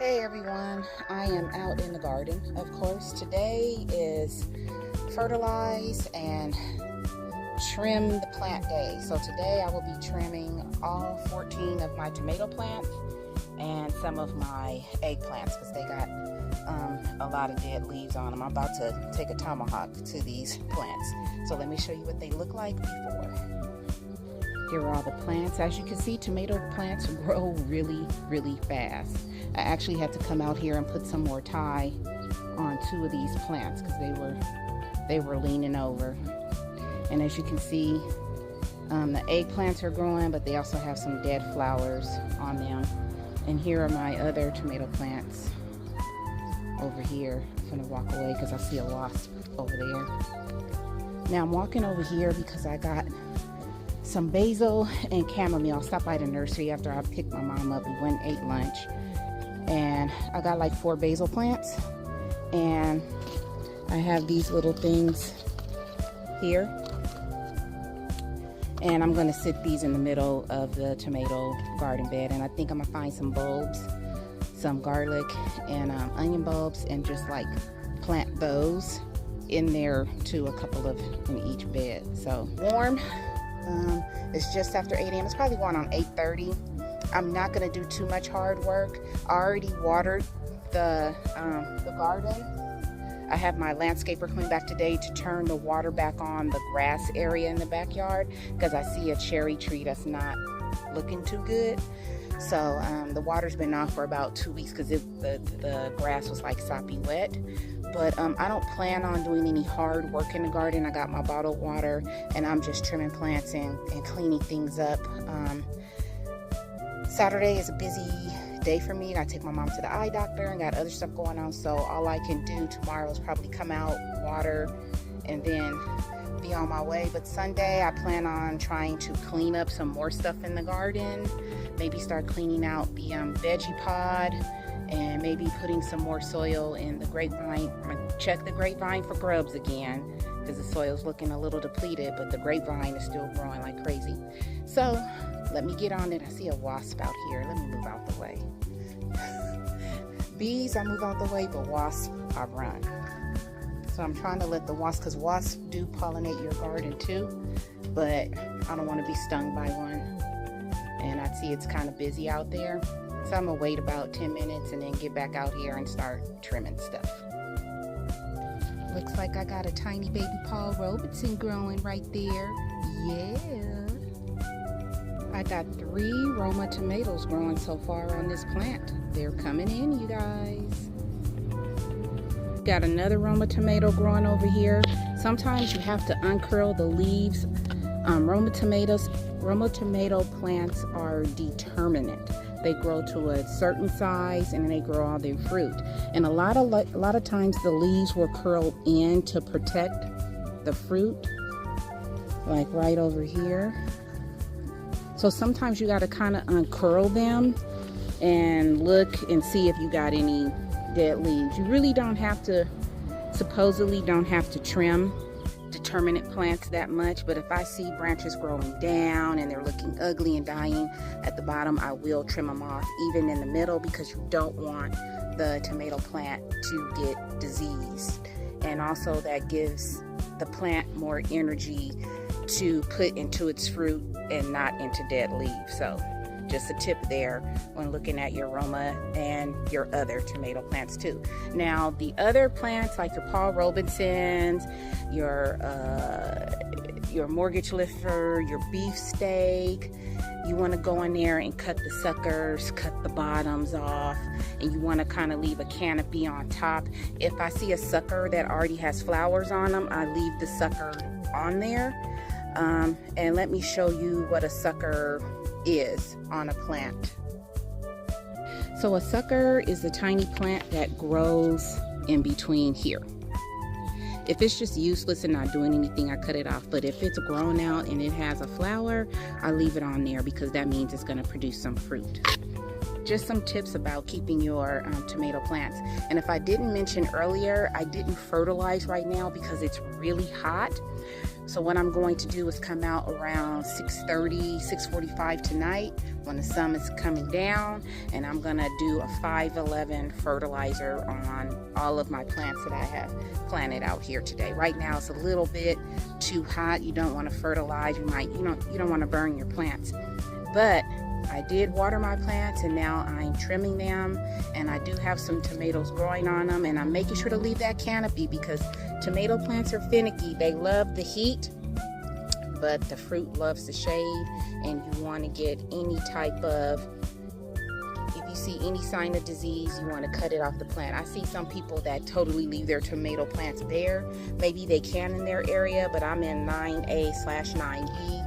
Hey everyone, I am out in the garden, of course. Today is fertilize and trim the plant day. So today I will be trimming all 14 of my tomato plants and some of my eggplants because they got a lot of dead leaves on them. I'm about to take a tomahawk to these plants. So let me show you what they look like before. Here are all the plants. As you can see, tomato plants grow really fast. I actually had to come out here and put some more tie on 2 of these plants because they were leaning over. And as you can see, the eggplants are growing, but they also have some dead flowers on them. And here are my other tomato plants over here. I'm gonna walk away because I see a wasp over there. Now I'm walking over here because I got some basil and chamomile. I stopped by the nursery after I picked my mom up. We went and ate lunch. And I got like 4 basil plants. And I have these little things here. And I'm gonna sit these in the middle of the tomato garden bed. And I think I'm gonna find some bulbs, some garlic and onion bulbs, and just like plant those in there too, a couple of in each bed. So warm. It's just after 8 a.m. It's probably going on 8:30. I'm not going to do too much hard work. I already watered the garden. I have my landscaper coming back today to turn the water back on the grass area in the backyard because I see a cherry tree that's not looking too good. So the water's been off for about 2 weeks because the grass was like soppy wet. But I don't plan on doing any hard work in the garden. I got my bottled water and I'm just trimming plants and cleaning things up. Saturday is a busy day for me. I gotta take my mom to the eye doctor and got other stuff going on. So all I can do tomorrow is probably come out, water, and then be on my way. But Sunday I plan on trying to clean up some more stuff in the garden. Maybe start cleaning out the veggie pod and maybe putting some more soil in the grapevine. I'm gonna check the grapevine for grubs again because the soil's looking a little depleted, but the grapevine is still growing like crazy. So let me get on it. I see a wasp out here. Let me move out the way. Bees, I move out the way, but wasps, I run. So I'm trying to let the wasps, because wasps do pollinate your garden too, but I don't want to be stung by one. And I see it's kind of busy out there. So I'm gonna wait about 10 minutes and then get back out here and start trimming stuff. Looks like I got a tiny baby Paul Robeson growing right there. Yeah. I got 3 Roma tomatoes growing so far on this plant. They're coming in, you guys. Got another Roma tomato growing over here. Sometimes you have to uncurl the leaves. Roma tomato plants are determinate. They grow to a certain size and they grow all their fruit. And a lot of times the leaves will curl in to protect the fruit, like right over here. So sometimes you got to kind of uncurl them and look and see if you got any dead leaves. You really don't have to, supposedly don't have to trim determinate plants that much, but if I see branches growing down and they're looking ugly and dying at the bottom, I will trim them off, even in the middle, because you don't want the tomato plant to get diseased. And also that gives the plant more energy to put into its fruit and not into dead leaves. So just a tip there when looking at your Roma and your other tomato plants too. Now the other plants like your Paul Robesons, your mortgage lifer, your beefsteak, you want to go in there and cut the suckers, cut the bottoms off, and you want to kind of leave a canopy on top. If I see a sucker that already has flowers on them, I leave the sucker on there. And let me show you what a sucker is on a plant. So a sucker is a tiny plant that grows in between here. If it's just useless and not doing anything, I cut it off. But if it's grown out and it has a flower, I leave it on there because that means it's going to produce some fruit. just some tips about keeping your tomato plants. And if I didn't mention earlier, I didn't fertilize right now because it's really hot. So what I'm going to do is come out around 6:30, 6:45 tonight when the sun is coming down, and I'm gonna do a 5:11 fertilizer on all of my plants that I have planted out here today. Right now it's a little bit too hot. You don't want to fertilize. You don't want to burn your plants. But I did water my plants, and now I'm trimming them, and I do have some tomatoes growing on them, and I'm making sure to leave that canopy because tomato plants are finicky. They love the heat, but the fruit loves the shade, and you want to get any type of, if you see any sign of disease, you want to cut it off the plant. I see some people that totally leave their tomato plants bare. Maybe they can in their area, but I'm in 9A/9B.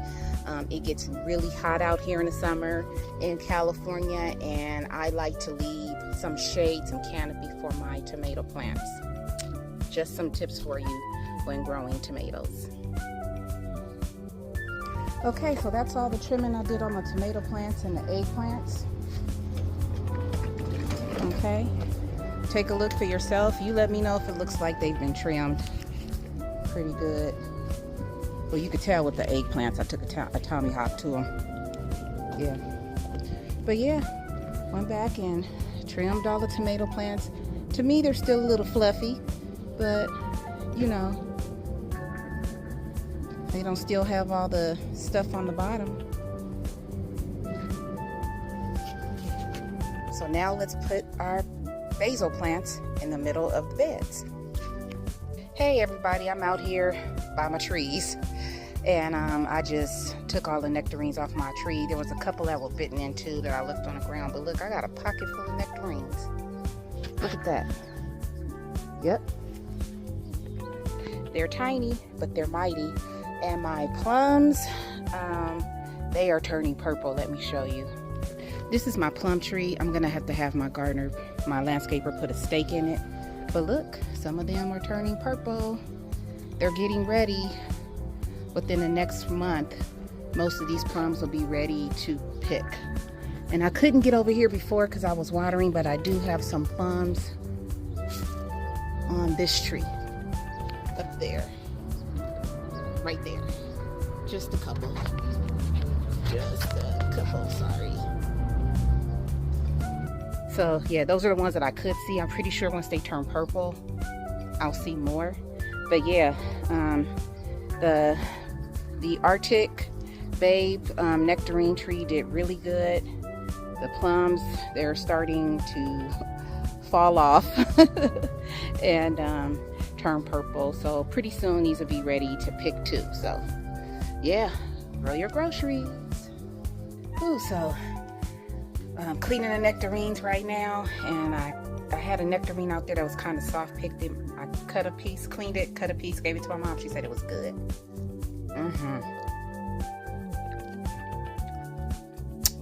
It gets really hot out here in the summer in California, and I like to leave some shade, some canopy for my tomato plants. Just some tips for you when growing tomatoes. Okay, so that's all the trimming I did on the tomato plants and the eggplants. Okay, take a look for yourself. You let me know if it looks like they've been trimmed pretty good. Well, you could tell with the eggplants. I took a Tommy Hawk to them. Yeah. But yeah, went back and trimmed all the tomato plants. To me, they're still a little fluffy, but you know, they don't still have all the stuff on the bottom. So now let's put our basil plants in the middle of the beds. Hey everybody, I'm out here by my trees, and I just took all the nectarines off my tree. There was a couple that were bitten into that I left on the ground, but look, I got a pocket full of nectarines. Look at that. Yep. They're tiny, but they're mighty. And my plums, they are turning purple. Let me show you. This is my plum tree. I'm gonna have to have my gardener, my landscaper, put a stake in it. But look, some of them are turning purple. They're getting ready. Within the next month, most of these plums will be ready to pick. And I couldn't get over here before because I was watering, but I do have some plums on this tree up there, right there. Just a couple. Sorry. So yeah, those are the ones that I could see. I'm pretty sure once they turn purple, I'll see more. But yeah, the Arctic Babe nectarine tree did really good. The plums, they're starting to fall off and turn purple. So pretty soon these will be ready to pick too. So yeah, grow your groceries. Ooh, so I'm cleaning the nectarines right now, and I had a nectarine out there that was kind of soft. Picked it. I cut a piece, cleaned it, cut a piece, gave it to my mom. She said it was good.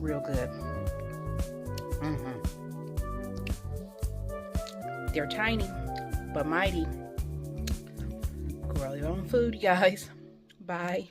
Real good. They're tiny, but mighty. Grow your own food, guys. Bye.